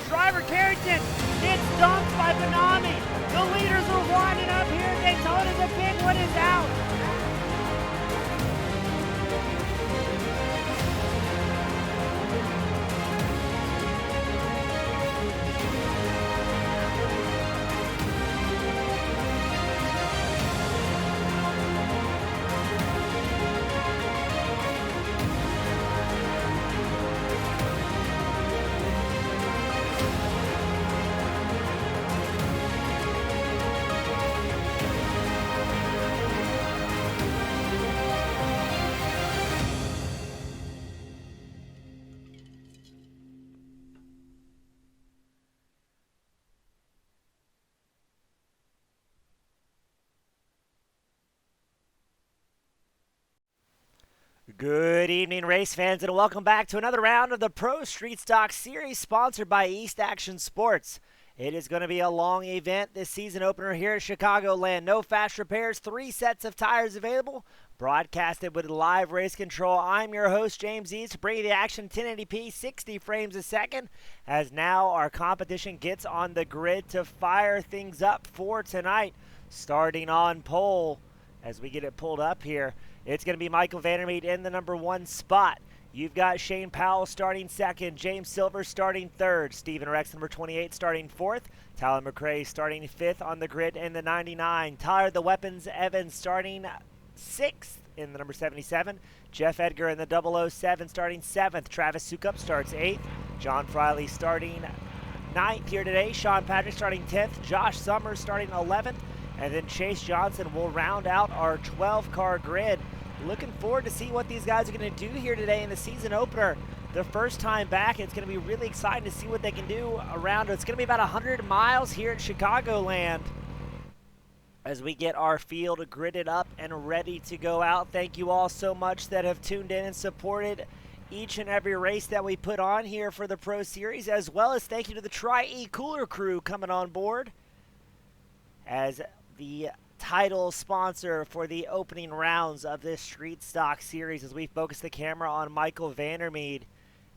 cars. Driver Carrington gets dumped by Benami. The leaders are winding up here. Daytona, the big one is out. Good evening, race fans, and welcome back to another round of the Pro Street Stock Series sponsored by East Action Sports. It is going to be a long event, this season opener here at Chicagoland. No fast repairs, 3 sets of tires available. Broadcasted with live race control. I'm your host, James East, bringing the action 1080p, 60 frames a second, as now our competition gets on the grid to fire things up for tonight. Starting on pole, as we get it pulled up here, it's going to be Michael Vandermeet in the number 1 spot. You've got Shane Powell starting second, James Silver starting third, Steven Rex, number 28, starting fourth, Tyler McRae starting fifth on the grid in the 99, Tyler the Weapons Evans starting sixth in the number 77, Jeff Edgar in the 007 starting seventh, Travis Sukup starts eighth, John Friley starting ninth here today, Sean Patrick starting 10th, Josh Summers starting 11th, and then Chase Johnson will round out our 12-car grid. Looking forward to see what these guys are going to do here today in the season opener. Their first time back, it's going to be really exciting to see what they can do around. It's going to be about 100 miles here at Chicagoland as we get our field gridded up and ready to go out. Thank you all so much that have tuned in and supported each and every race that we put on here for the Pro Series, as well as thank you to the Tri-E Cooler crew coming on board as the title sponsor for the opening rounds of this Street Stock Series, as we focus the camera on Michael Vandermeet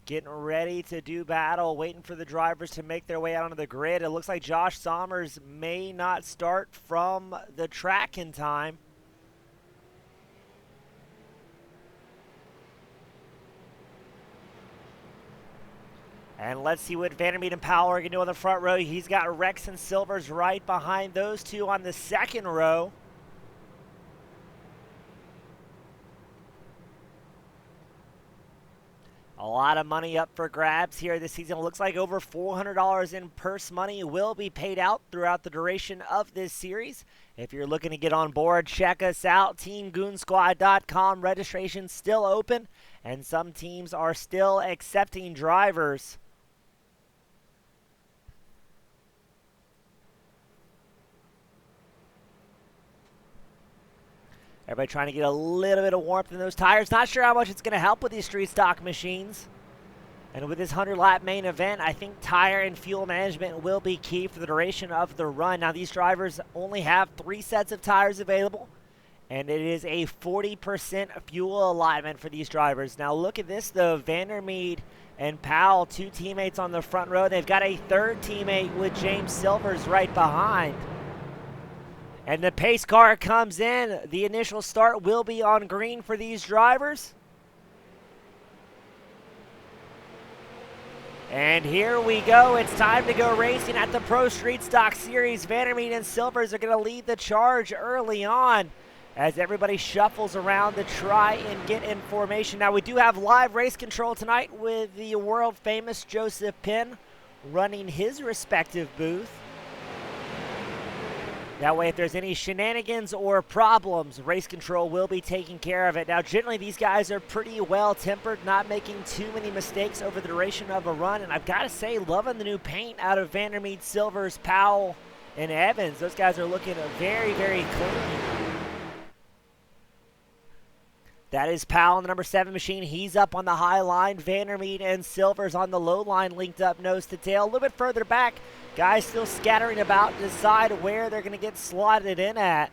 getting ready to do battle, waiting for the drivers to make their way out onto the grid. It looks like Josh Sommers may not start from the track in time. And let's see what Vandermeet and Powell are going to do on the front row. He's got Rex and Silvers right behind those two on the second row. A lot of money up for grabs here this season. It looks like over $400 in purse money will be paid out throughout the duration of this series. If you're looking to get on board, check us out. TeamGoonsquad.com. Registration still open, and some teams are still accepting drivers. Everybody trying to get a little bit of warmth in those tires. Not sure how much it's going to help with these street stock machines. And with this 100-lap main event, I think tire and fuel management will be key for the duration of the run. Now, these drivers only have 3 sets of tires available, and it is a 40% fuel alignment for these drivers. Now, look at this, though. Vandermeet and Powell, 2 teammates on the front row. They've got a third teammate with James Silvers right behind. And the pace car comes in. The initial start will be on green for these drivers. And here we go. It's time to go racing at the Pro Street Stock Series. Vandermeet and Silvers are going to lead the charge early on as everybody shuffles around to try and get in formation. Now, we do have live race control tonight with the world-famous Joseph Penn running his respective booth. That way, if there's any shenanigans or problems, race control will be taking care of it. Now, generally, these guys are pretty well-tempered, not making too many mistakes over the duration of a run. And I've got to say, loving the new paint out of Vandermeet, Silvers, Powell, and Evans. Those guys are looking very, very clean. That is Powell in the number 7 machine. He's up on the high line. Vandermeet and Silvers on the low line, linked up nose to tail. A little bit further back, guys still scattering about to decide where they're going to get slotted in at.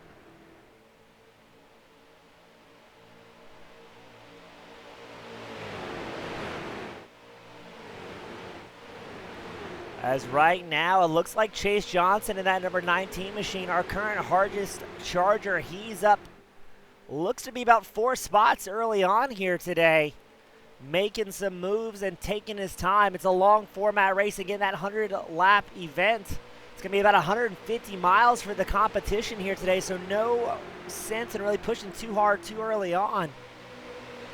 As right now, it looks like Chase Johnson in that number 19 machine, our current hardest charger, he's up, looks to be about 4 spots early on here today. Making some moves and taking his time. It's a long format race. Again, that 100-lap event. It's going to be about 150 miles for the competition here today, so no sense in really pushing too hard too early on.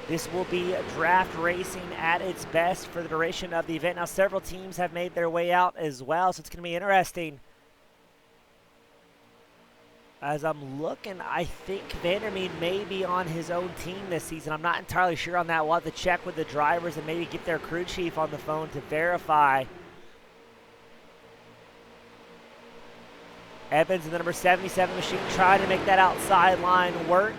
This will be draft racing at its best for the duration of the event. Now, several teams have made their way out as well, so it's going to be interesting. As I'm looking, I think Vandermeed may be on his own team this season. I'm not entirely sure on that. We'll have to check with the drivers and maybe get their crew chief on the phone to verify. Evans in the number 77 machine trying to make that outside line work.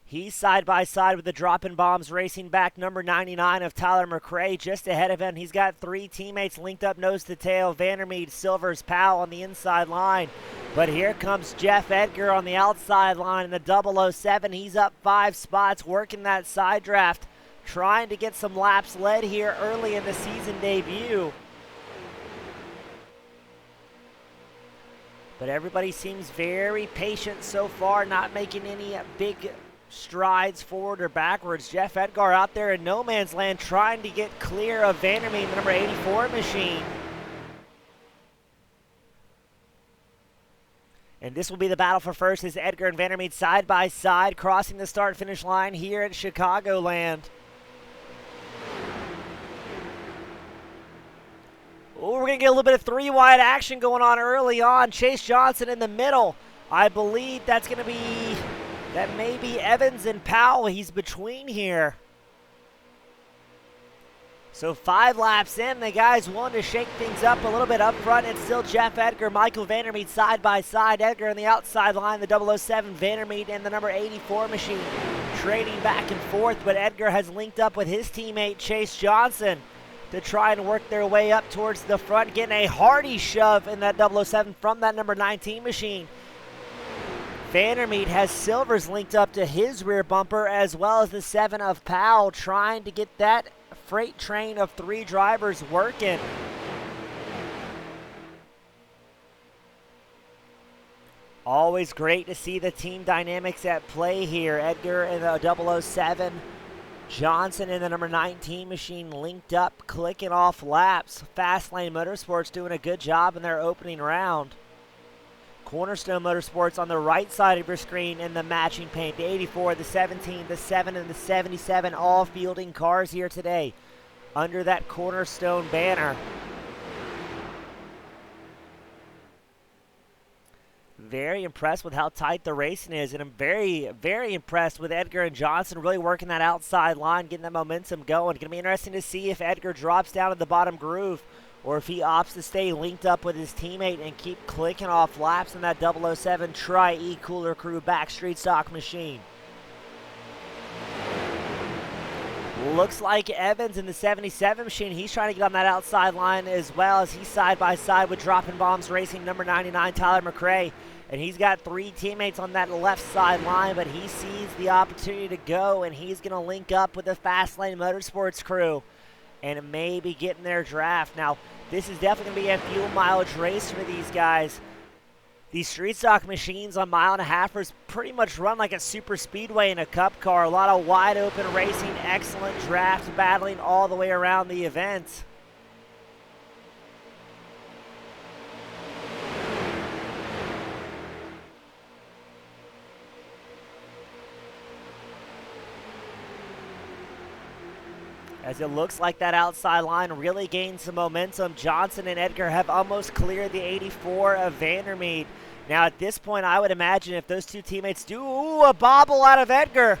He's side by side with the Droppin' Bombs racing back number 99 of Tyler McRae just ahead of him. He's got 3 teammates linked up nose to tail. Vandermeed, Silvers, Powell on the inside line. But here comes Jeff Edgar on the outside line in the 007. He's up 5 spots, working that side draft, trying to get some laps led here early in the season debut. But everybody seems very patient so far, not making any big strides forward or backwards. Jeff Edgar out there in no man's land trying to get clear of Vandermeed, the number 84 machine. And this will be the battle for first as Edgar and Vandermeed side by side crossing the start-finish line here at Chicagoland. Oh, we're going to get a little bit of 3-wide action going on early on. Chase Johnson in the middle. I believe that's going to be, that may be Evans and Powell. He's between here. So 5 laps in, the guys want to shake things up a little bit up front. It's still Jeff Edgar, Michael Vandermeed side by side. Edgar on the outside line, the 007, Vandermeed and the number 84 machine trading back and forth. But Edgar has linked up with his teammate Chase Johnson to try and work their way up towards the front, getting a hearty shove in that 007 from that number 19 machine. Vandermeed has Silvers linked up to his rear bumper as well as the 7 of Powell, trying to get that freight train of 3 drivers working. Always great to see the team dynamics at play here. Edgar in the 007, Johnson in the number 19 machine linked up, clicking off laps. Fastlane Motorsports doing a good job in their opening round. Cornerstone Motorsports on the right side of your screen in the matching paint. The 84, the 17, the 7, and the 77 all fielding cars here today under that Cornerstone banner. Very impressed with how tight the racing is, and I'm very, very impressed with Edgar and Johnson really working that outside line, getting that momentum going. Going to be interesting to see if Edgar drops down to the bottom groove or if he opts to stay linked up with his teammate and keep clicking off laps in that 007 Tri-E Cooler Crew backstreet stock machine. Looks like Evans in the 77 machine, he's trying to get on that outside line as well, as he's side by side with Droppin' Bombs Racing number 99 Tyler McRae. And he's got 3 teammates on that left side line, but he sees the opportunity to go, and he's going to link up with the Fastlane Motorsports crew and maybe getting their draft. Now, this is definitely going to be a fuel mileage race for these guys. These street stock machines on 1.5 pretty much run like a super speedway in a cup car. A lot of wide open racing, excellent draft battling all the way around the event. As it looks like that outside line really gained some momentum. Johnson and Edgar have almost cleared the 84 of Vandermeed. Now at this point, I would imagine if those 2 teammates do a bobble out of Edgar,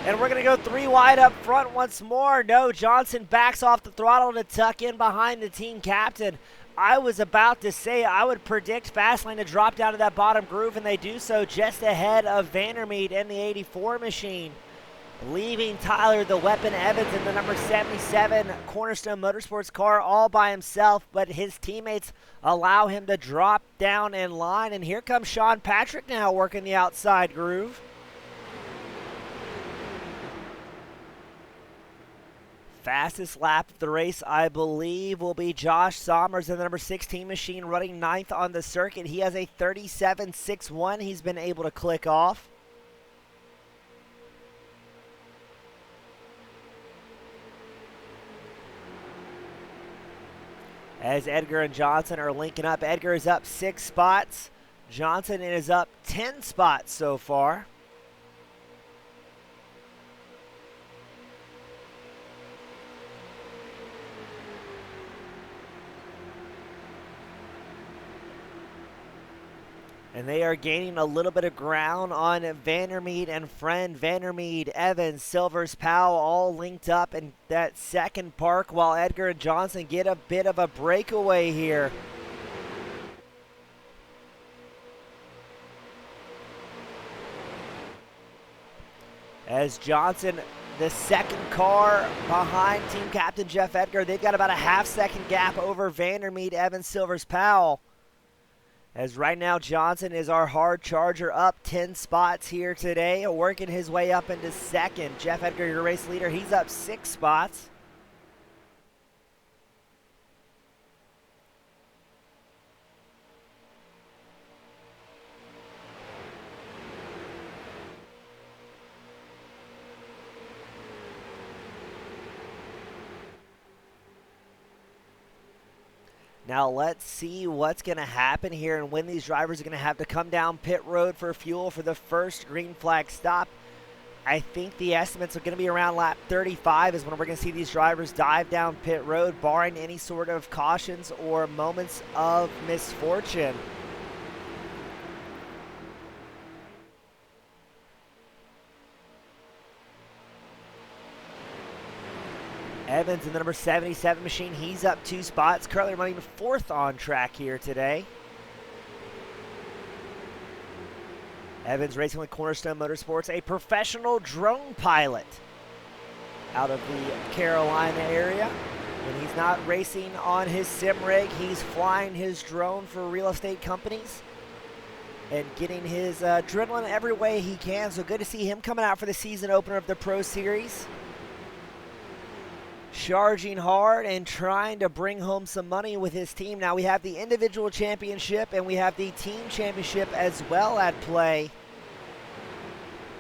and we're going to go 3 wide up front once more. No, Johnson backs off the throttle to tuck in behind the team captain. I was about to say I would predict Fastlane to drop down to that bottom groove, and they do so just ahead of Vandermeed and the 84 machine, leaving Tyler the Weapon Evans in the number 77 Cornerstone Motorsports car all by himself, but his teammates allow him to drop down in line. And here comes Sean Patrick now working the outside groove. Fastest lap of the race, I believe, will be Josh Sommers in the number 16 machine running 9th on the circuit. He has a 37.61 he's been able to click off. As Edgar and Johnson are linking up. Edgar is up 6 spots. Johnson is up 10 spots so far. And they are gaining a little bit of ground on Vandermeed and Friend. Vandermeed, Evans, Silvers, Powell all linked up in that second park while Edgar and Johnson get a bit of a breakaway here. As Johnson, the second car behind team captain Jeff Edgar, they've got about a half-second gap over Vandermeed, Evans, Silvers, Powell. As right now, Johnson is our hard charger, up 10 spots here today, working his way up into second. Jeff Edgar, your race leader, he's up 6 spots. Now let's see what's going to happen here and when these drivers are going to have to come down pit road for fuel for the first green flag stop. I think the estimates are going to be around lap 35 is when we're going to see these drivers dive down pit road, barring any sort of cautions or moments of misfortune. Evans in the number 77 machine, he's up 2 spots, currently running 4th on track here today. Evans racing with Cornerstone Motorsports, a professional drone pilot out of the Carolina area. When he's not racing on his sim rig, he's flying his drone for real estate companies and getting his adrenaline every way he can. So good to see him coming out for the season opener of the Pro Series. Charging hard and trying to bring home some money with his team. Now we have the individual championship and we have the team championship as well at play.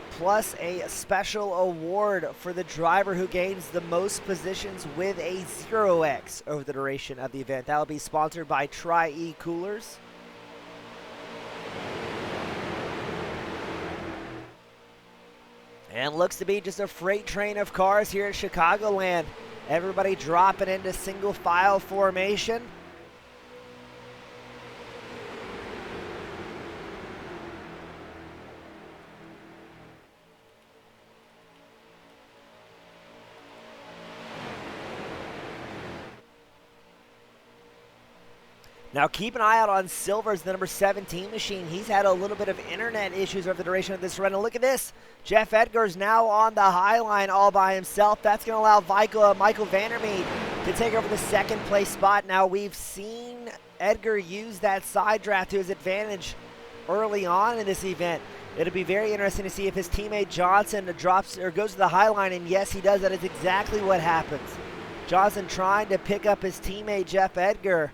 Plus a special award for the driver who gains the most positions with a 0X over the duration of the event. That will be sponsored by Tri-E Coolers. And looks to be just a freight train of cars here at Chicagoland. Everybody dropping into single file formation. Now keep an eye out on Silvers, the number 17 machine. He's had a little bit of internet issues over the duration of this run. And look at this. Jeff Edgar's now on the high line all by himself. That's going to allow Michael Vandermeed to take over the second place spot. Now we've seen Edgar use that side draft to his advantage early on in this event. It'll be very interesting to see if his teammate Johnson drops or goes to the high line. And yes, he does. That is exactly what happens. Johnson trying to pick up his teammate Jeff Edgar.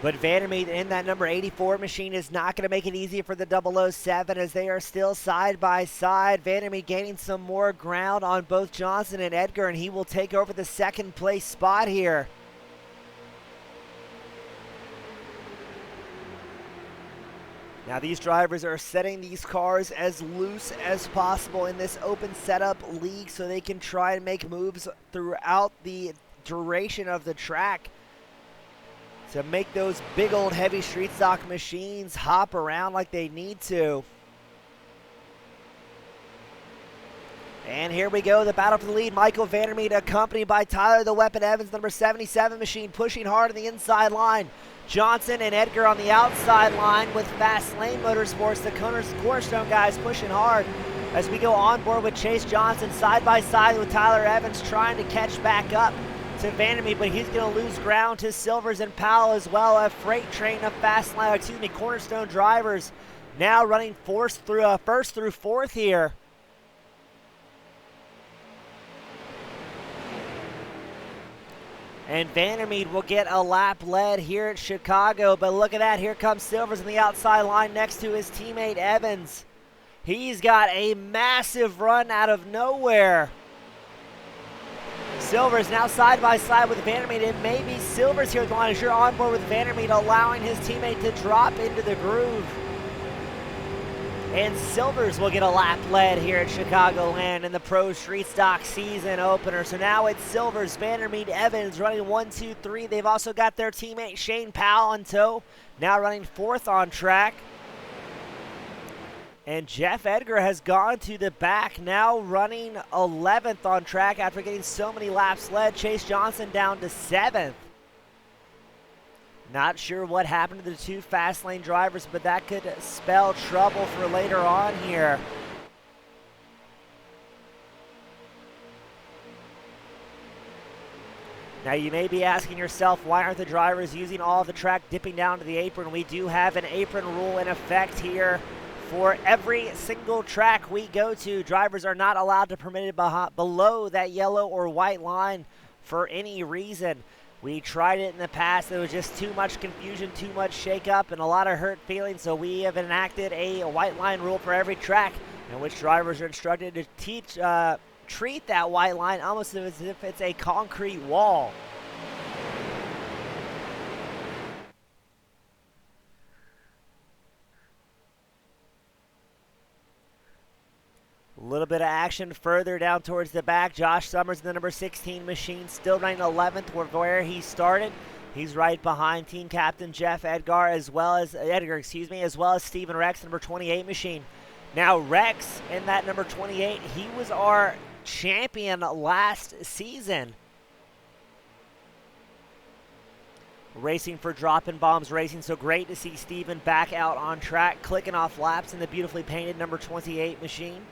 But Vandermeed in that number 84 machine is not going to make it easy for the 007 as they are still side by side. Vandermeed gaining some more ground on both Johnson and Edgar, and he will take over the second place spot here. Now these drivers are setting these cars as loose as possible in this open setup league so they can try and make moves throughout the duration of the track to make those big old heavy street stock machines hop around like they need to. And here we go, the battle for the lead. Michael Vandermeed accompanied by Tyler the Weapon Evans, number 77 machine, pushing hard on the inside line. Johnson and Edgar on the outside line with Fast Lane Motorsports. The Cornerstone guys pushing hard as we go on board with Chase Johnson side by side with Tyler Evans trying to catch back up to Vandermeer, but he's going to lose ground to Silvers and Powell as well. A freight train of Cornerstone drivers now running first through fourth here. And Vandermeer will get a lap led here at Chicago, but look at that. Here comes Silvers on the outside line next to his teammate Evans. He's got a massive run out of nowhere. Silvers now side by side with Vandermeer. It may be Silvers here at the line as you're on board with Vandermeer, allowing his teammate to drop into the groove. And Silvers will get a lap led here at Chicagoland in the Pro Street Stock season opener. So now it's Silvers, Vandermeer, Evans running 1, 2, 3. They've also got their teammate Shane Powell in tow, now running fourth on track. And Jeff Edgar has gone to the back, now running 11th on track after getting so many laps led. Chase Johnson down to 7th. Not sure what happened to the two fast lane drivers, but that could spell trouble for later on here. Now you may be asking yourself, why aren't the drivers using all of the track dipping down to the apron? We do have an apron rule in effect here for every single track we go to. Drivers are not allowed to permit it below that yellow or white line for any reason. We tried it in the past. There was just too much confusion, too much shake-up, and a lot of hurt feelings. So we have enacted a white line rule for every track in which drivers are instructed to treat that white line almost as if it's a concrete wall. A little bit of action further down towards the back. Josh Summers in the number 16 machine, still running 11th where he started. He's right behind team captain Jeff Edgar as well as Steven Rex, number 28 machine. Now Rex in that number 28, he was our champion last season. Racing for Drop-In Bombs Racing, so great to see Steven back out on track, clicking off laps in the beautifully painted number 28 machine.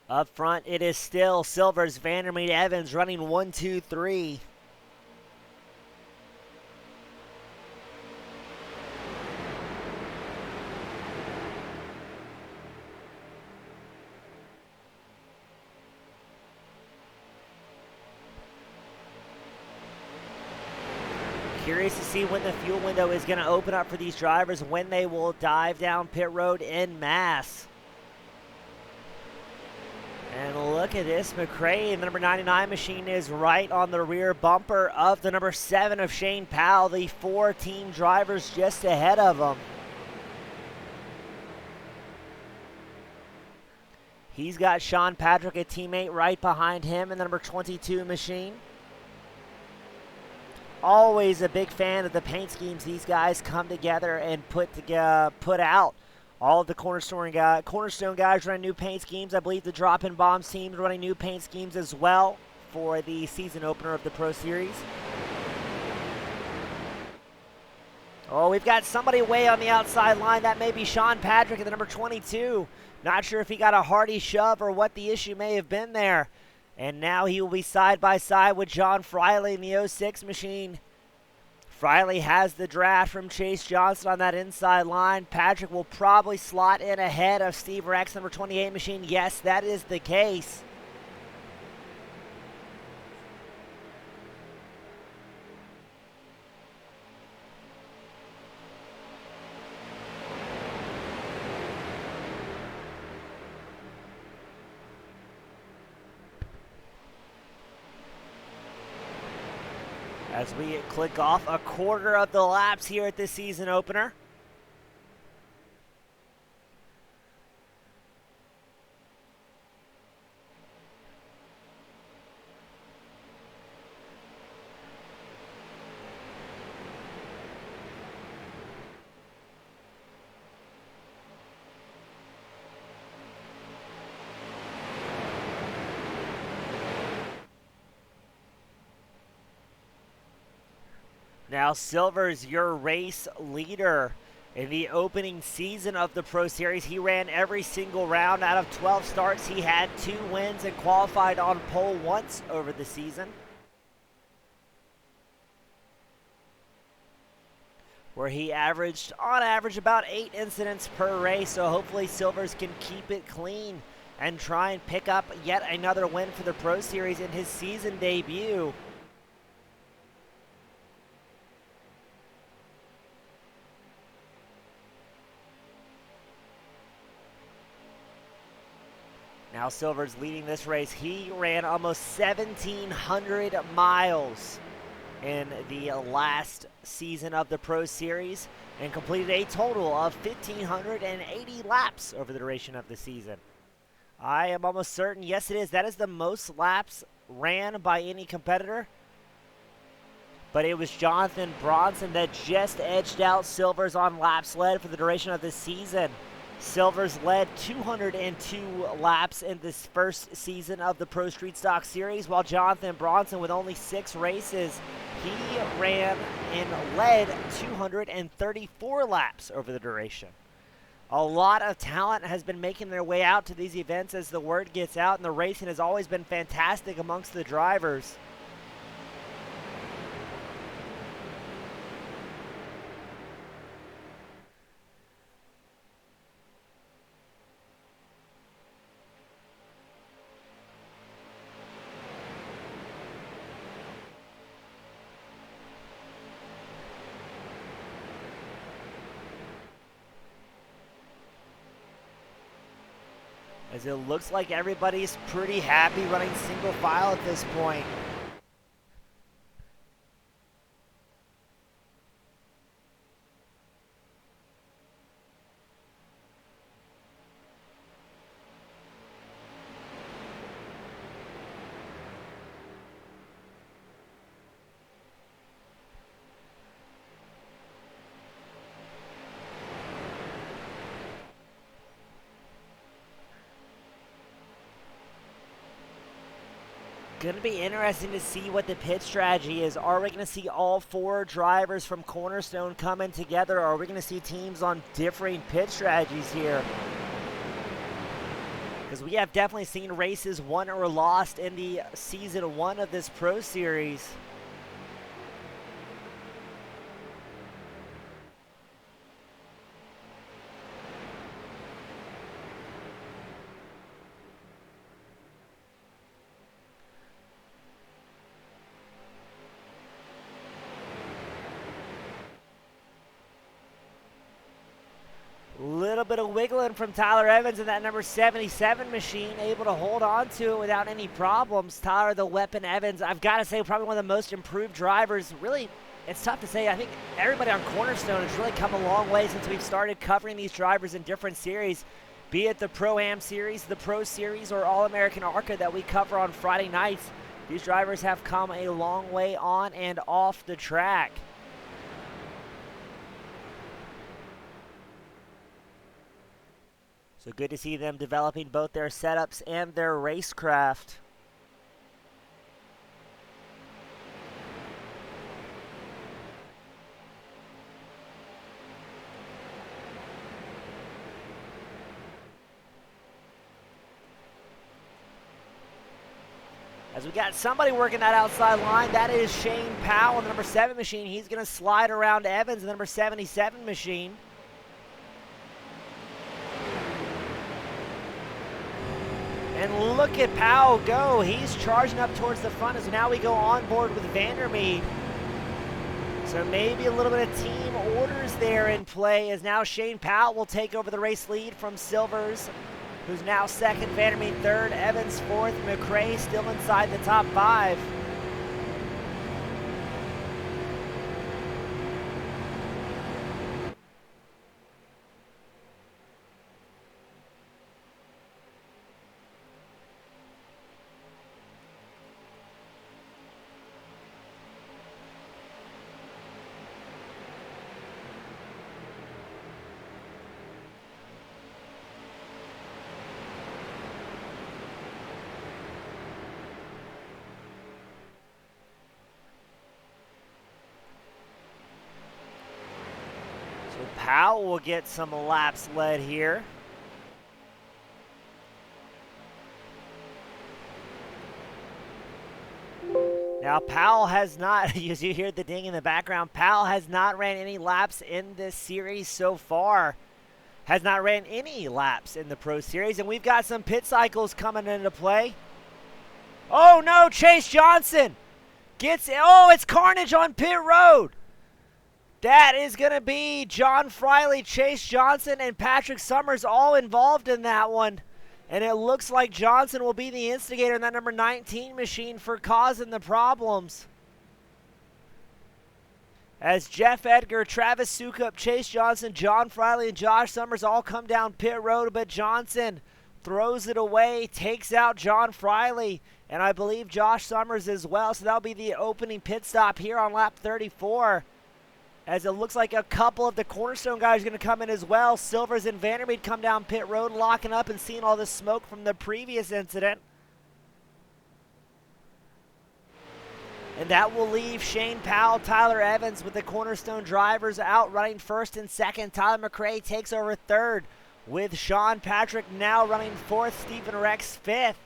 Up front, it is still Silvers, Vandermeer, Evans running 1, 2, 3. Curious to see when the fuel window is going to open up for these drivers, when they will dive down pit road en masse. And look at this, McRae, the number 99 machine is right on the rear bumper of the number 7 of Shane Powell, the 4 team drivers just ahead of him. He's got Sean Patrick, a teammate, right behind him in the number 22 machine. Always a big fan of the paint schemes these guys come together and put out. All of the Cornerstone guys running new paint schemes. I believe the Drop-In Bombs team is running new paint schemes as well for the season opener of the Pro Series. Oh, we've got somebody way on the outside line. That may be Sean Patrick at the number 22. Not sure if he got a hearty shove or what the issue may have been there. And now he will be side by side with John Friley in the 06 machine. Friley has the draft from Chase Johnson on that inside line. Patrick will probably slot in ahead of Steve Rex, number 28 machine. Yes, that is the case. As we click off a quarter of the laps here at the season opener. Now Silver's your race leader. In the opening season of the Pro Series, he ran every single round. Out of 12 starts, he had 2 wins and qualified on pole once over the season, where he averaged, on average, about 8 incidents per race. So hopefully Silvers can keep it clean and try and pick up yet another win for the Pro Series in his season debut. Now Silver's leading this race. He ran almost 1,700 miles in the last season of the Pro Series and completed a total of 1,580 laps over the duration of the season. I am almost certain, yes it is, that is the most laps ran by any competitor. But it was Jonathan Bronson that just edged out Silvers on laps led for the duration of the season. Silvers led 202 laps in this first season of the Pro Street Stock Series, while Jonathan Bronson, with only 6 races, he ran and led 234 laps over the duration. A lot of talent has been making their way out to these events as the word gets out, and the racing has always been fantastic amongst the drivers. As it looks like everybody's pretty happy running single file at this point. Going to be interesting to see what the pit strategy is. Are we going to see all 4 drivers from Cornerstone coming together? Or are we going to see teams on differing pit strategies here? Because we have definitely seen races won or lost in the Season 1 of this Pro Series. Little bit of wiggling from Tyler Evans in that number 77 machine, able to hold on to it without any problems. Tyler the Weapon Evans, I've got to say, probably one of the most improved drivers. Really, it's tough to say. I think everybody on Cornerstone has really come a long way since we've started covering these drivers in different series, be it the Pro-Am Series, the Pro Series, or All-American ARCA that we cover on Friday nights. These drivers have come a long way on and off the track. So good to see them developing both their setups and their racecraft. As we got somebody working that outside line, that is Shane Powell in the number 7 machine. He's going to slide around Evans in the number 77 machine. And look at Powell go. He's charging up towards the front as now we go on board with Vandermeer. So maybe a little bit of team orders there in play as now Shane Powell will take over the race lead from Silvers, who's now second, Vandermeer third, Evans fourth, McRae still inside the top 5. Powell will get some laps led here. Now, Powell has not, as you hear the ding in the background, Powell has not ran any laps in this series so far. Has not ran any laps in the Pro Series, and we've got some pit cycles coming into play. Oh no, Chase Johnson gets, oh, it's carnage on pit road. That is going to be John Friley, Chase Johnson, and Patrick Summers all involved in that one. And it looks like Johnson will be the instigator in that number 19 machine for causing the problems. As Jeff Edgar, Travis Sukup, Chase Johnson, John Friley, and Josh Summers all come down pit road, but Johnson throws it away, takes out John Friley, and I believe Josh Summers as well. So that'll be the opening pit stop here on lap 34. As it looks like a couple of the Cornerstone guys are going to come in as well. Silvers and Vandermeed come down pit road, locking up and seeing all the smoke from the previous incident. And that will leave Shane Powell, Tyler Evans with the Cornerstone drivers out running first and second. Tyler McRae takes over third with Sean Patrick now running fourth, Stephen Rex fifth.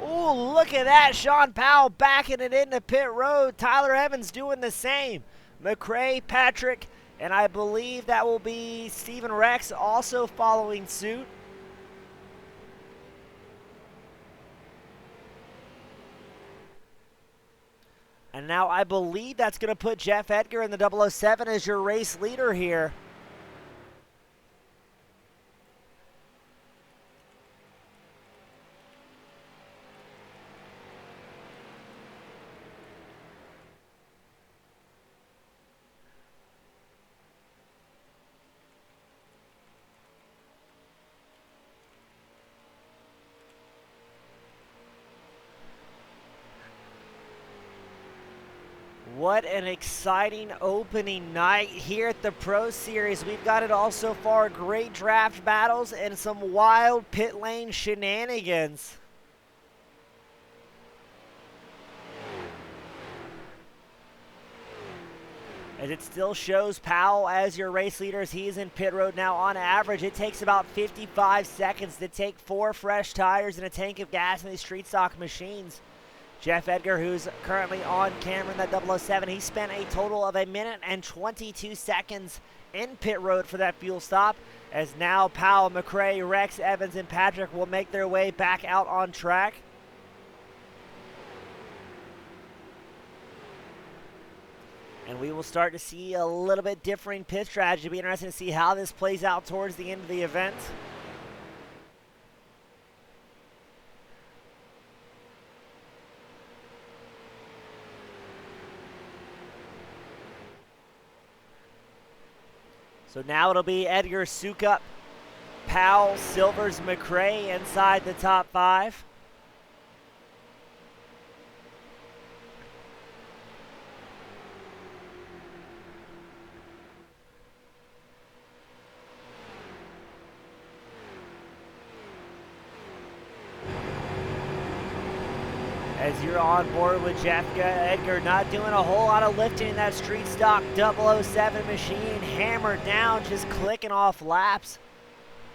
Ooh, look at that. Sean Powell backing it into pit road. Tyler Evans doing the same. McRae, Patrick, and I believe that will be Stephen Rex also following suit. And now I believe that's going to put Jeff Edgar in the 007 as your race leader here. What an exciting opening night here at the Pro Series. We've got it all so far. Great draft battles and some wild pit lane shenanigans. As it still shows Powell as your race leader as he is in pit road now. On average, it takes about 55 seconds to take 4 fresh tires and a tank of gas in these street stock machines. Jeff Edgar, who's currently on camera in that 007, he spent a total of 1 minute and 22 seconds in pit road for that fuel stop. As now Powell, McRae, Rex, Evans, and Patrick will make their way back out on track. And we will start to see a little bit differing pit strategy. It'll be interesting to see how this plays out towards the end of the event. So now it'll be Edgar, Sukup, Powell, Silvers, McRae inside the top 5. As you're on board with Jeff Edgar, not doing a whole lot of lifting in that street stock 007 machine, hammered down, just clicking off laps.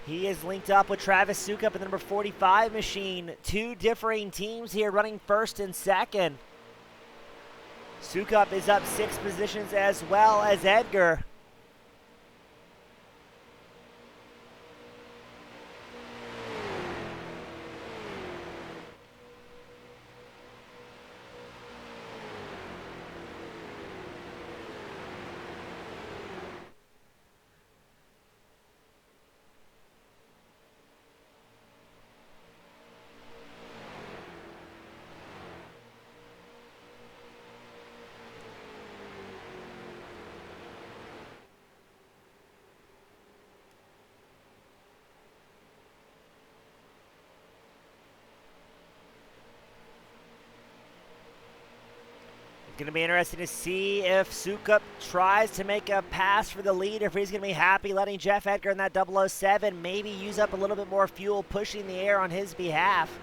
He is linked up with Travis Sukup in the number 45 machine. 2 differing teams here running first and second. Sukup is up 6 positions as well as Edgar. Going to be interesting to see if Sukup tries to make a pass for the lead, if he's going to be happy letting Jeff Edgar in that 007 maybe use up a little bit more fuel, pushing the air on his behalf.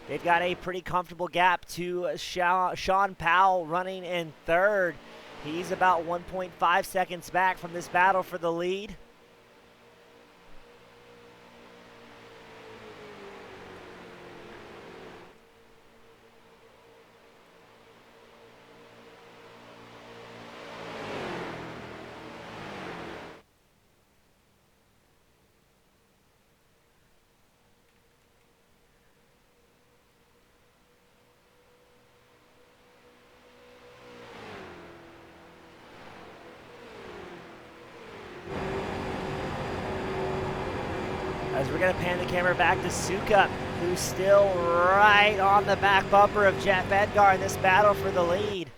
They've got a pretty comfortable gap to Sean Powell running in third. He's about 1.5 seconds back from this battle for the lead. As we're going to pan the camera back to Sukup, who's still right on the back bumper of Jeff Edgar in this battle for the lead.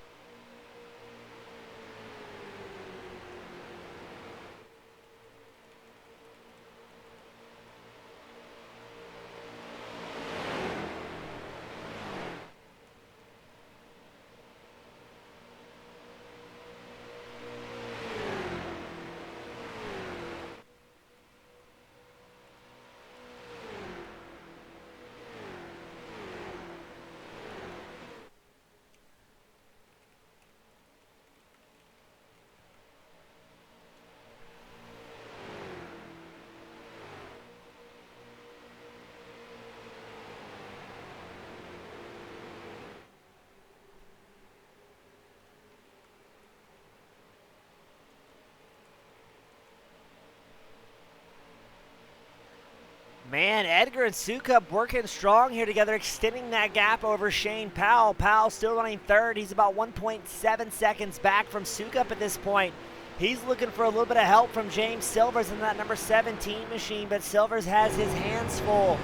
Man, Edgar and Sukup working strong here together, extending that gap over Shane Powell. Powell still running third. He's about 1.7 seconds back from Sukup at this point. He's looking for a little bit of help from James Silvers in that number 17 machine, but Silvers has his hands full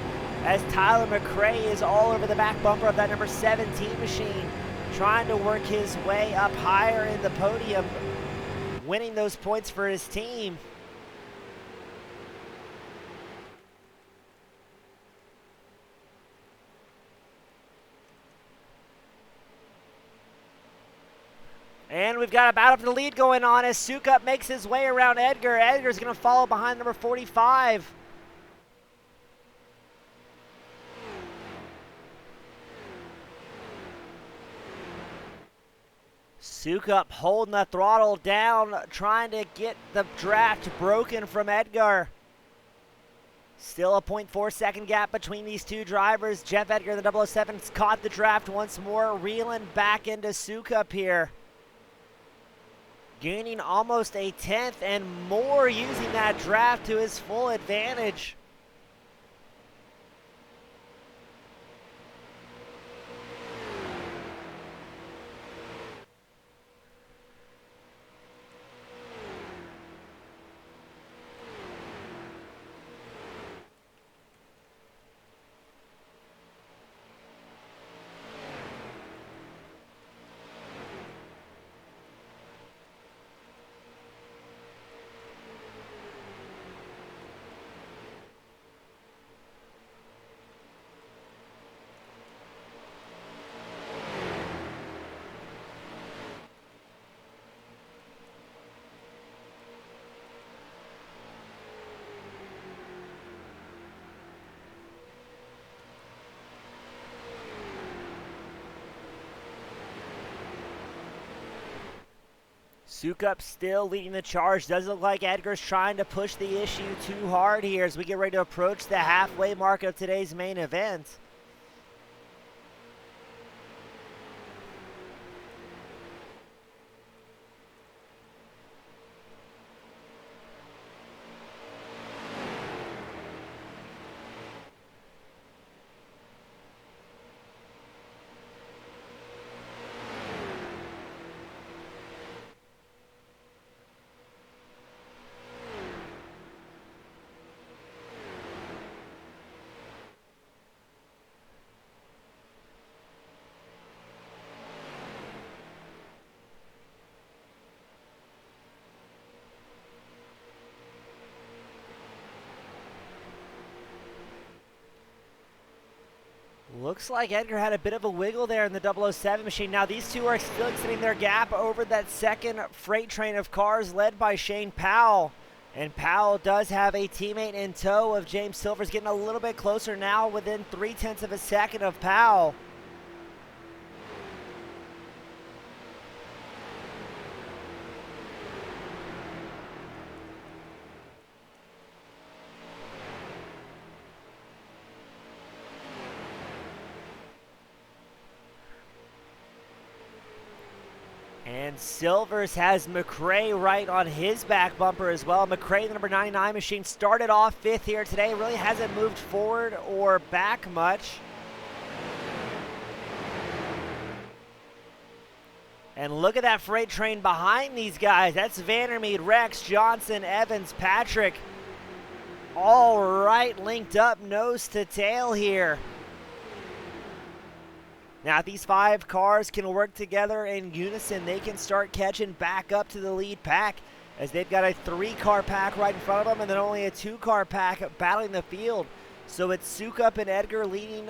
as Tyler McRae is all over the back bumper of that number 17 machine, trying to work his way up higher in the podium, winning those points for his team. And we've got a battle for the lead going on as Sukup makes his way around Edgar. Edgar's going to follow behind number 45. Sukup holding the throttle down, trying to get the draft broken from Edgar. Still a 0.4 second gap between these two drivers. Jeff Edgar, the 007's caught the draft once more, reeling back into Sukup here. Gaining almost a tenth and more, using that draft to his full advantage. Sukup still leading the charge. Doesn't look like Edgar's trying to push the issue too hard here as we get ready to approach the halfway mark of today's main event. Looks like Edgar had a bit of a wiggle there in the 007 machine. Now these two are still extending their gap over that second freight train of cars led by Shane Powell. And Powell does have a teammate in tow of James Silver's, getting a little bit closer now, within 0.3 of a second of Powell. And Silvers has McRae right on his back bumper as well. McRae, the number 99 machine, started off 5th here today. Really hasn't moved forward or back much. And look at that freight train behind these guys. That's Vandermeed, Rex, Johnson, Evans, Patrick. All right, linked up nose to tail here. Now, if these 5 cars can work together in unison, they can start catching back up to the lead pack, as they've got a 3-car pack right in front of them and then only a 2-car pack battling the field. So it's Sukup and Edgar leading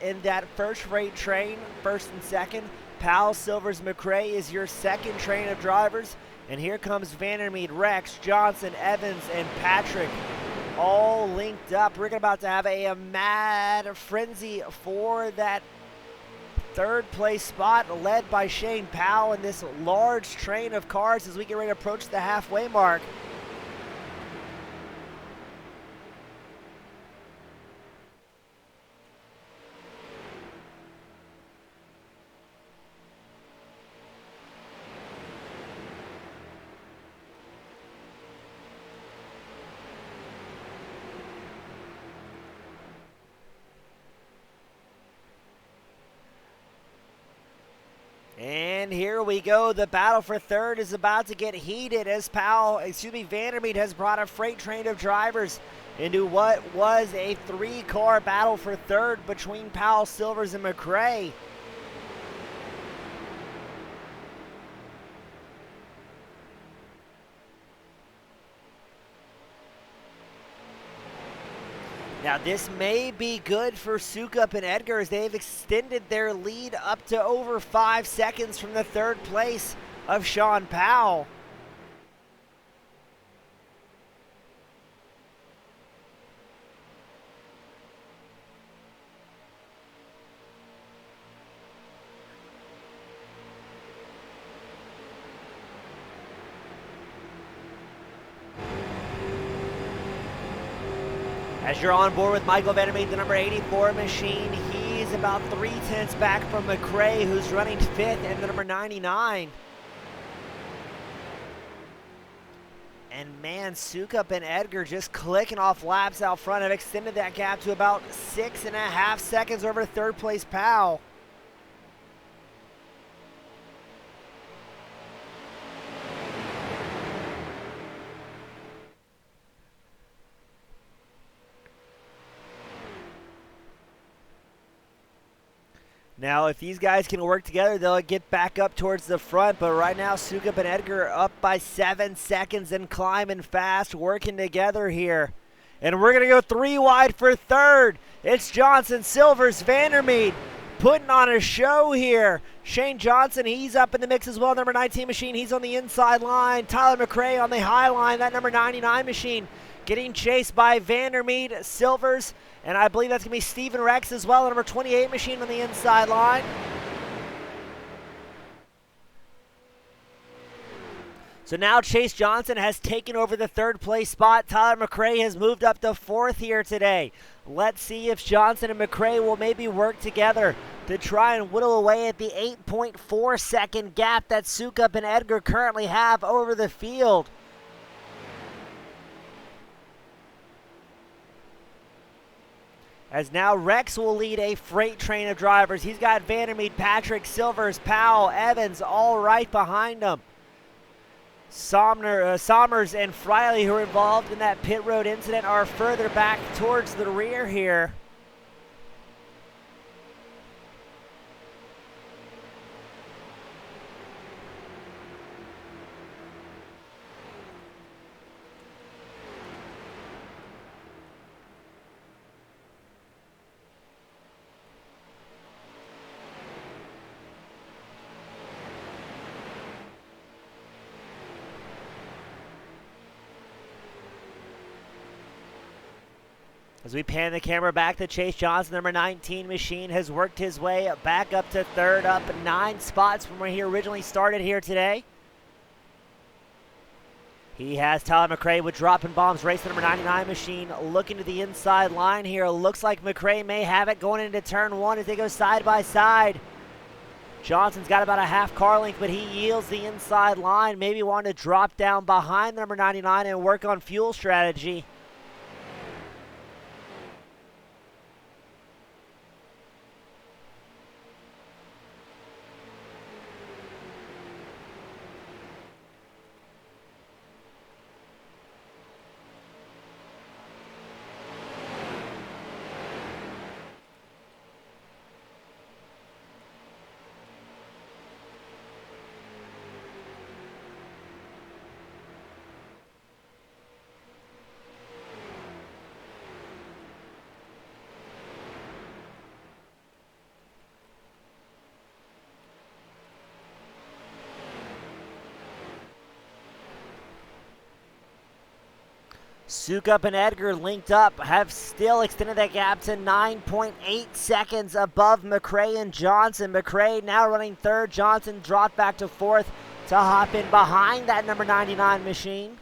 in that first freight train, first and second. Powell, Silvers, McRae is your second train of drivers. And here comes Vandermeed, Rex, Johnson, Evans, and Patrick, all linked up. We're about to have a mad frenzy for that 3rd place spot, led by Shane Powell in this large train of cars as we get ready to approach the halfway mark. And here we go. The battle for 3rd is about to get heated as Vandermeed has brought a freight train of drivers into what was a 3-car battle for 3rd between Powell, Silvers, and McRae. Now this may be good for Sukup and Edgar, as they've extended their lead up to over 5 seconds from the 3rd place of Sean Powell. As you're on board with Michael Vandermeed, the number 84 machine, he's about 0.3 back from McRae, who's running 5th, and the number 99. And man, Sukup and Edgar just clicking off laps out front have extended that gap to about 6.5 seconds over 3rd place Powell. Now, if these guys can work together, they'll get back up towards the front. But right now, Sukup and Edgar are up by 7 seconds and climbing fast, working together here. And we're going to go 3 wide for 3rd. It's Johnson, Silvers, Vandermeed putting on a show here. Shane Johnson, he's up in the mix as well. Number 19 machine, he's on the inside line. Tyler McRae on the high line. That number 99 machine getting chased by Vandermeed, Silvers, and I believe that's going to be Steven Rex as well, number 28 machine on the inside line. So now Chase Johnson has taken over the 3rd place spot. Tyler McRae has moved up to 4th here today. Let's see if Johnson and McRae will maybe work together to try and whittle away at the 8.4 second gap that Sukup and Edgar currently have over the field. As now Rex will lead a freight train of drivers. He's got Vandermeed, Patrick, Silvers, Powell, Evans all right behind him. Somers and Friley, who are involved in that pit road incident, are further back towards the rear here. As we pan the camera back to Chase Johnson, number 19 machine has worked his way back up to third, up 9 spots from where he originally started here today. He has Tyler McRae with dropping bombs, race the number 99 machine, looking to the inside line here. Looks like McRae may have it going into turn 1 as they go side by side. Johnson's got about a half car length, but he yields the inside line. Maybe wanting to drop down behind the number 99 and work on fuel strategy. Sukup and Edgar linked up, have still extended that gap to 9.8 seconds above McRae and Johnson. McRae now running third. Johnson dropped back to fourth to hop in behind that number 99 machine.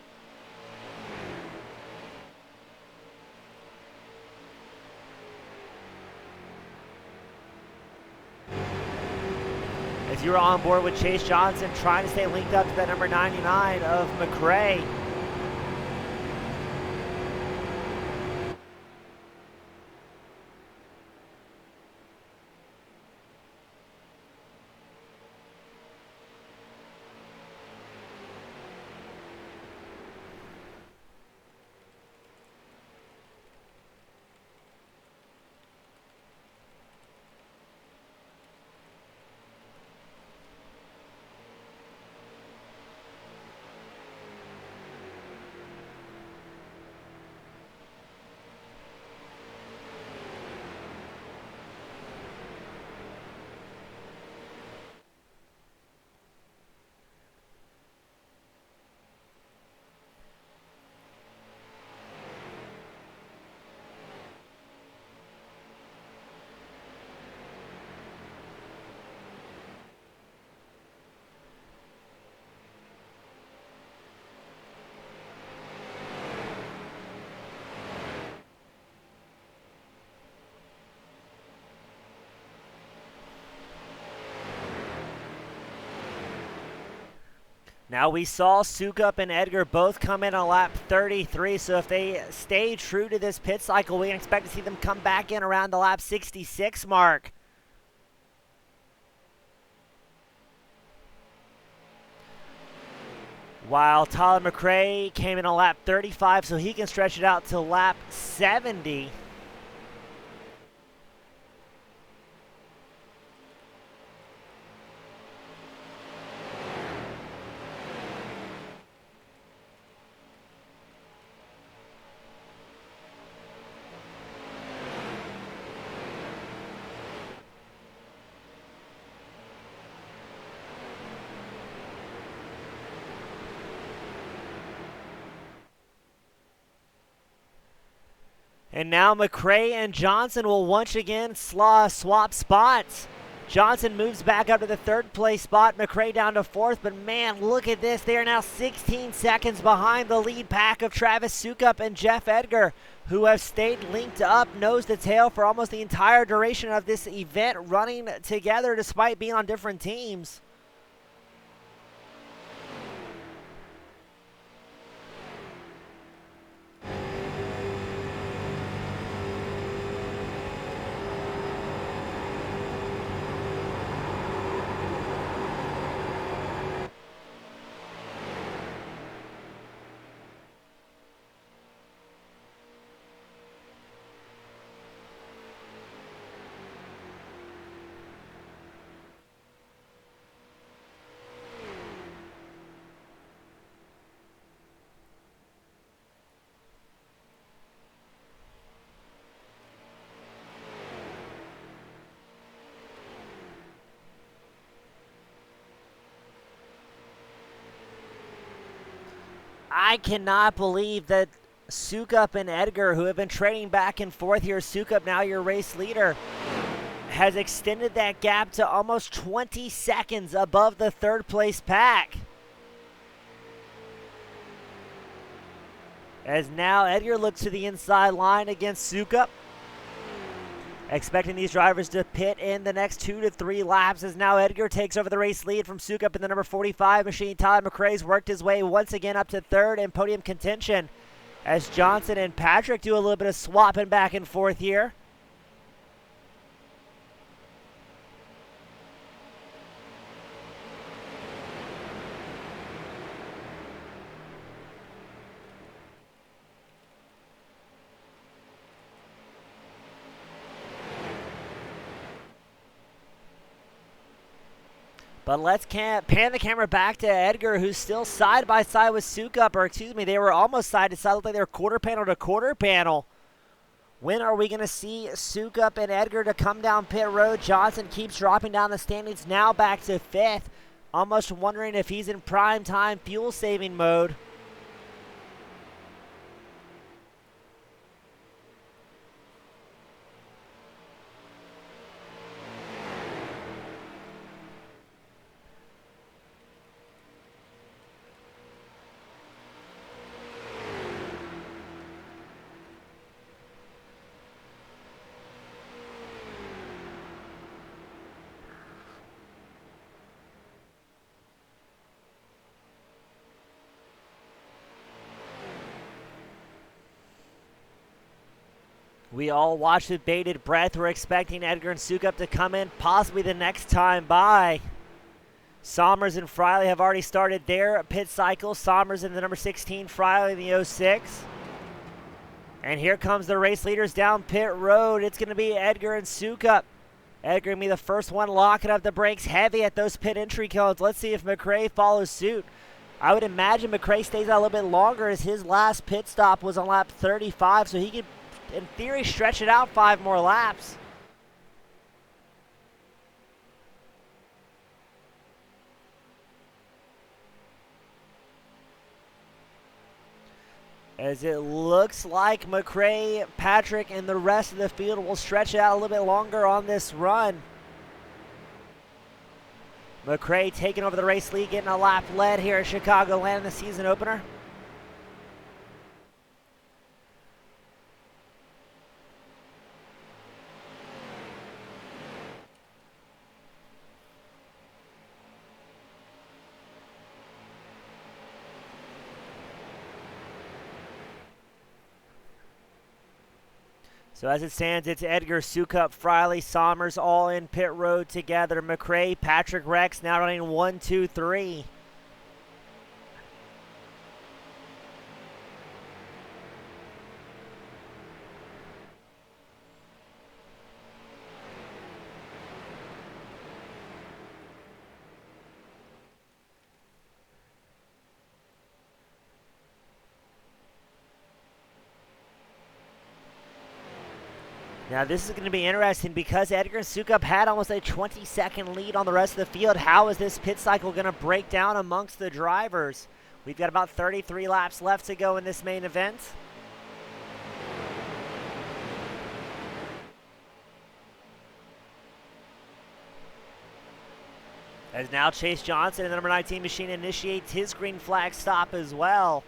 As you were on board with Chase Johnson, trying to stay linked up to that number 99 of McRae. Now we saw Sukup and Edgar both come in on lap 33, so if they stay true to this pit cycle, we can expect to see them come back in around the lap 66 mark. While Tyler McRae came in on lap 35, so he can stretch it out to lap 70. And now McRae and Johnson will once again swap spots. Johnson moves back up to the third place spot, McRae down to fourth, but man, look at this. They are now 16 seconds behind the lead pack of Travis Sukup and Jeff Edgar, who have stayed linked up nose to tail for almost the entire duration of this event, running together despite being on different teams. I cannot believe that Sukup and Edgar, who have been trading back and forth here. Sukup, now your race leader, has extended that gap to almost 20 seconds above the third place pack. As now Edgar looks to the inside line against Sukup. Expecting these drivers to pit in the next 2 to 3 laps, as now Edgar takes over the race lead from Sukup in the number 45 machine. Tyler McRae's worked his way once again up to third in podium contention, as Johnson and Patrick do a little bit of swapping back and forth here. But let's pan the camera back to Edgar, who's still side by side with Sukup, or excuse me, they were almost side to side. Looked like they were quarter panel to quarter panel. When are we going to see Sukup and Edgar to come down pit road? Johnson keeps dropping down the standings, now back to 5th. Almost wondering if he's in prime time fuel saving mode. We all watch with bated breath. We're expecting Edgar and Sukup to come in possibly the next time by. Somers and Friley have already started their pit cycle. Somers in the number 16, Friley in the 06. And here comes the race leaders down pit road. It's going to be Edgar and Sukup. Edgar going to be the first one locking up the brakes heavy at those pit entry cones. Let's see if McRae follows suit. I would imagine McRae stays out a little bit longer, as his last pit stop was on lap 35, so he could, in theory, stretch it out 5 more laps. As it looks like McRae, Patrick, and the rest of the field will stretch it out a little bit longer on this run. McRae taking over the race lead, getting a lap led here at Chicagoland in the season opener. So as it stands, it's Edgar, Sukup, Friley, Somers all in pit road together. McRae, Patrick, Rex now running 1, 2, 3. Now this is going to be interesting because Edgar and Sukup had almost a 20-second lead on the rest of the field. How is this pit cycle going to break down amongst the drivers? We've got about 33 laps left to go in this main event. As now Chase Johnson in the number 19 machine initiates his green flag stop as well.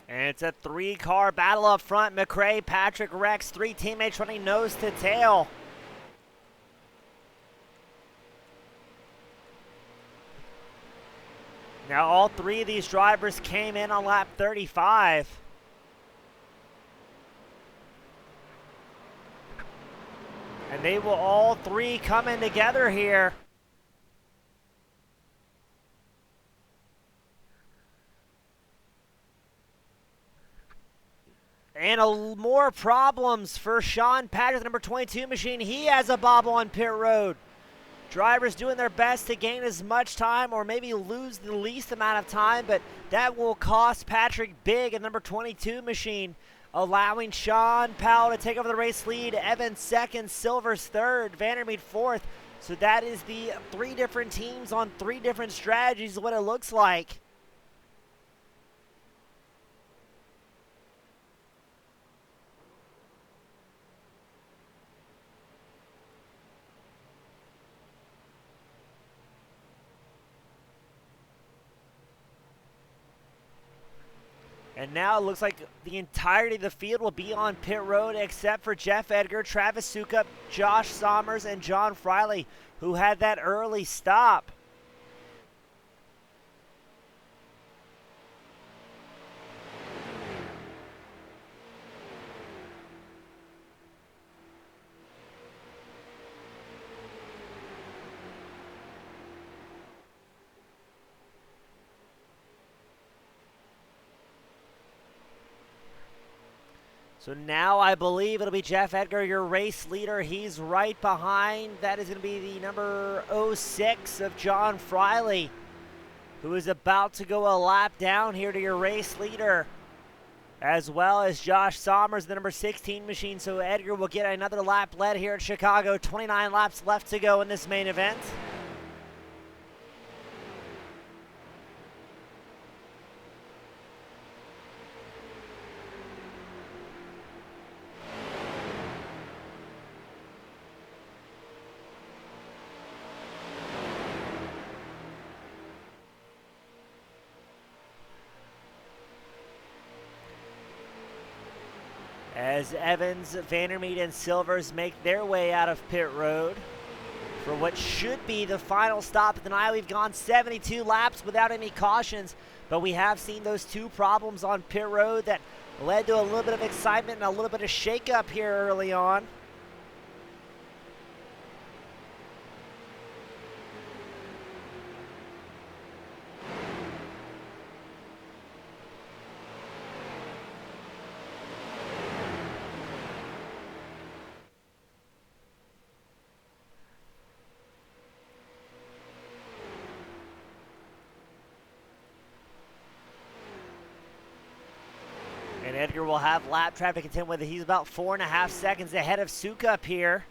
And it's a 3-car battle up front. McRae, Patrick, Rex, 3 teammates running nose to tail. Now all 3 of these drivers came in on lap 35. they will all three come in together here. And more problems for Sean Patrick, the number 22 machine. He has a bobble on pit road. Drivers doing their best to gain as much time or maybe lose the least amount of time, but that will cost Patrick big at number 22 machine, allowing Sean Powell to take over the race lead. Evans second, Silver's third, Vandermeer fourth. So that is the three different teams on three different strategies, what it looks like. And now it looks like the entirety of the field will be on pit road except for Jeff Edgar, Travis Sukup, Josh Sommers, and John Friley, who had that early stop. So now I believe it'll be Jeff Edgar, your race leader. He's right behind. That is going to be the number 06 of John Friley, who is about to go a lap down here to your race leader, as well as Josh Sommers, the number 16 machine. So Edgar will get another lap led here at Chicago. 29 laps left to go in this main event. As Evans, Vandermeer, and Silvers make their way out of pit road for what should be the final stop of the night. We've gone 72 laps without any cautions, but we have seen those two problems on pit road that led to a little bit of excitement and a little bit of shakeup here early on. And Edgar will have lap traffic to contend with. He's about 4.5 seconds ahead of Sukup here.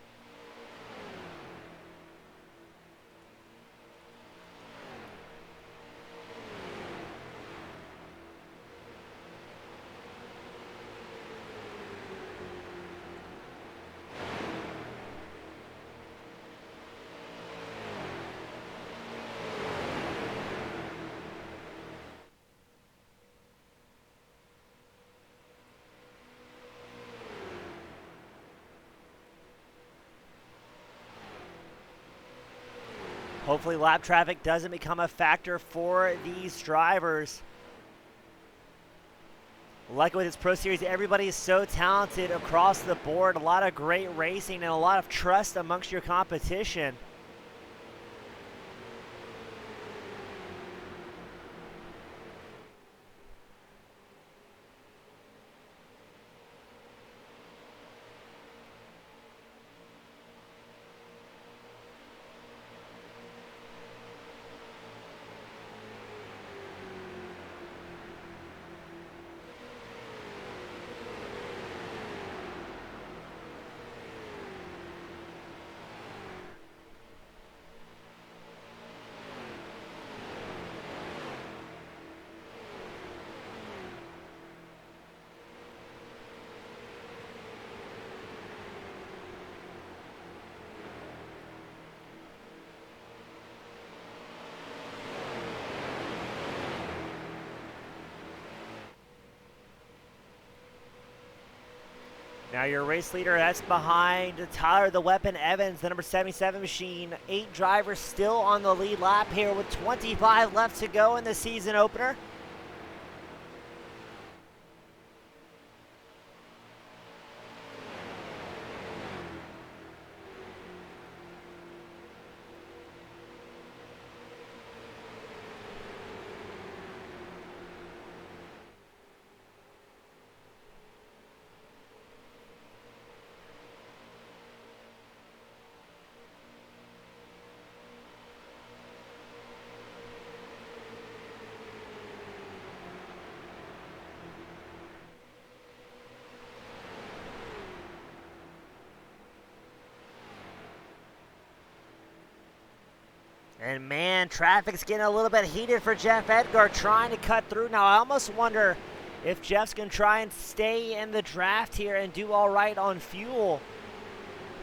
Hopefully lap traffic doesn't become a factor for these drivers. Like with this Pro Series, everybody is so talented across the board. A lot of great racing and a lot of trust amongst your competition. Now your race leader, that's behind Tyler the Weapon Evans, the number 77 machine. 8 drivers still on the lead lap here with 25 left to go in the season opener. And man, traffic's getting a little bit heated for Jeff Edgar trying to cut through. Now I almost wonder if Jeff's going to try and stay in the draft here and do all right on fuel.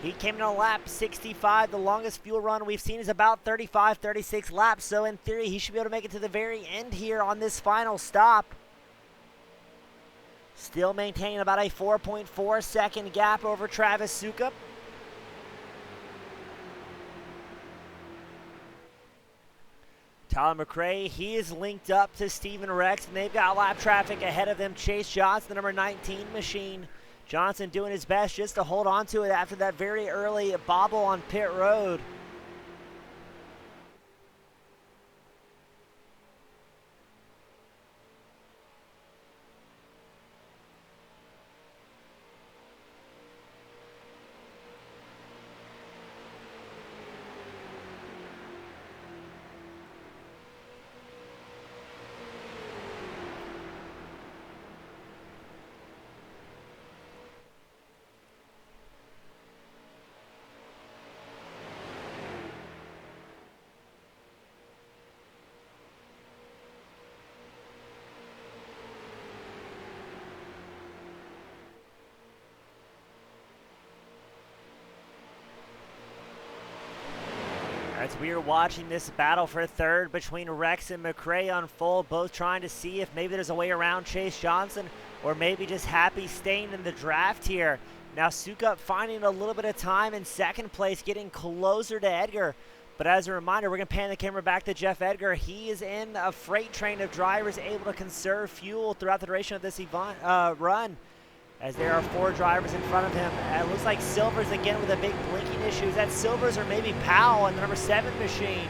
He came in on lap 65. The longest fuel run we've seen is about 35, 36 laps. So in theory, he should be able to make it to the very end here on this final stop. Still maintaining about a 4.4 second gap over Travis Sukup. Tyler McRae, he is linked up to Steven Rex, and they've got lap traffic ahead of them. Chase Johnson, the number 19 machine. Johnson doing his best just to hold on to it after that very early bobble on pit road. As we are watching this battle for third between Rex and McRae unfold, both trying to see if maybe there's a way around Chase Johnson or maybe just happy staying in the draft here. Now Sukup finding a little bit of time in second place, getting closer to Edgar. But as a reminder, we're going to pan the camera back to Jeff Edgar. He is in a freight train of drivers able to conserve fuel throughout the duration of this run, as there are 4 drivers in front of him. It looks like Silvers again with a big blinking issue. Is that Silvers or maybe Powell in the number 7 machine?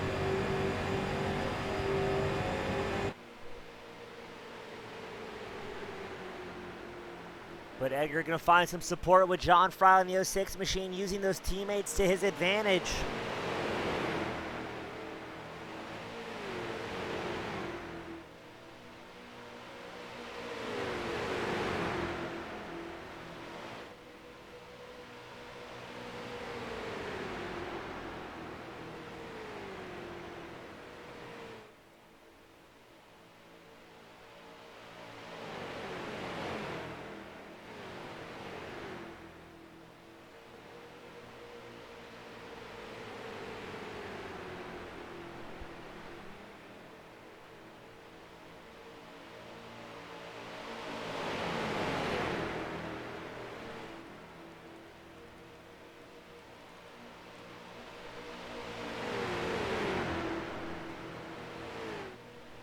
But Edgar going to find some support with John Fry in the 06 machine, using those teammates to his advantage.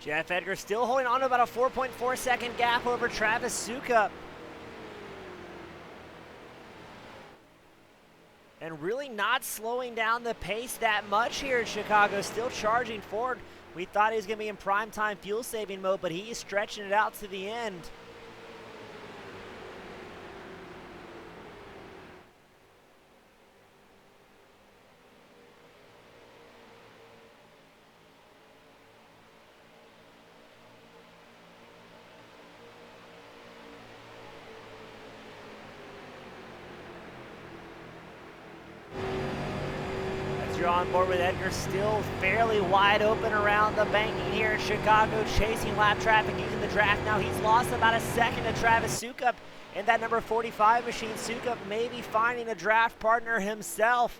Jeff Edgar still holding on to about a 4.4 second gap over Travis Sukup. And really not slowing down the pace that much here in Chicago, still charging forward. We thought he was going to be in prime time fuel saving mode, but he is stretching it out to the end. You're on board with Edgar, still fairly wide open around the banking here in Chicago, chasing lap traffic using the draft. Now he's lost about a second to Travis Sukup in that number 45 machine. Sukup maybe finding a draft partner himself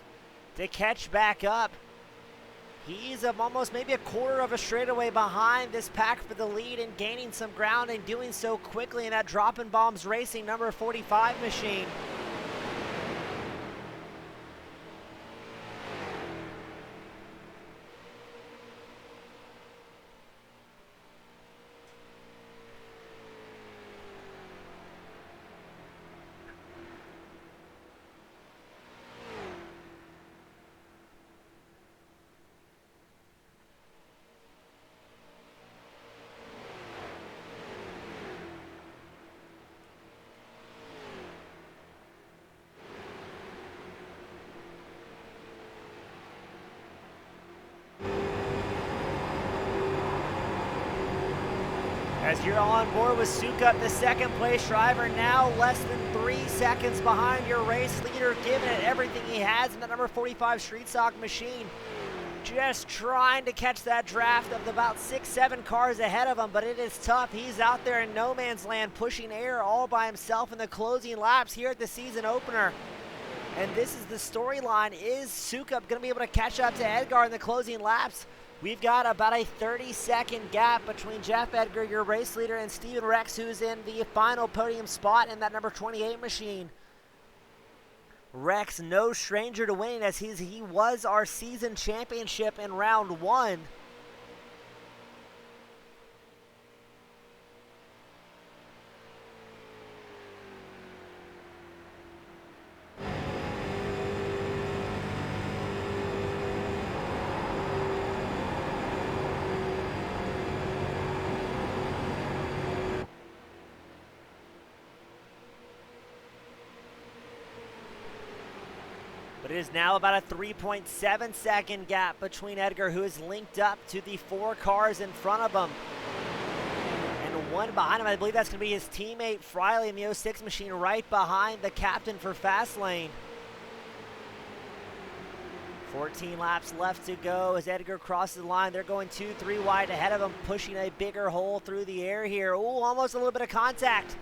to catch back up. He's almost maybe a quarter of a straightaway behind this pack for the lead and gaining some ground and doing so quickly in that Droppin' Bombs Racing number 45 machine. As you're on board with Sukup, the second place driver, now less than 3 seconds behind your race leader, giving it everything he has in the number 45 Street Stock machine. just trying to catch that draft of about 6-7 cars ahead of him, but it is tough. He's out there in no man's land pushing air all by himself in the closing laps here at the season opener. And this is the storyline. Is Sukup going to be able to catch up to Edgar in the closing laps? We've got about a 30-second gap between Jeff Edgar, your race leader, and Steven Rex, who's in the final podium spot in that number 28 machine. Rex, no stranger to winning, as he was our season championship in round 1. But it is now about a 3.7 second gap between Edgar, who is linked up to the 4 cars in front of him. And one behind him, I believe that's going to be his teammate Friley in the 06 machine, right behind the captain for Fastlane. 14 laps left to go as Edgar crosses the line. They're going 2-3 wide ahead of him, pushing a bigger hole through the air here. Ooh, almost a little bit of contact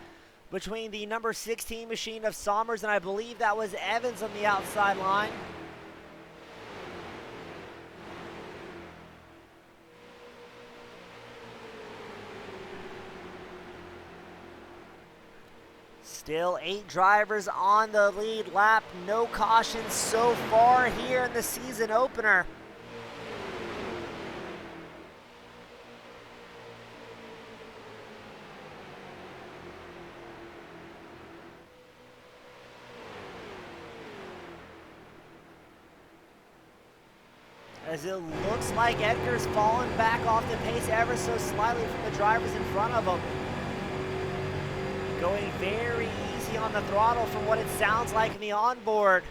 between the number 16 machine of Sommers and I believe that was Evans on the outside line. Still 8 drivers on the lead lap. No cautions so far here in the season opener. As it looks like Edgar's fallen back off the pace ever so slightly from the drivers in front of him. Going very easy on the throttle from what it sounds like in the onboard.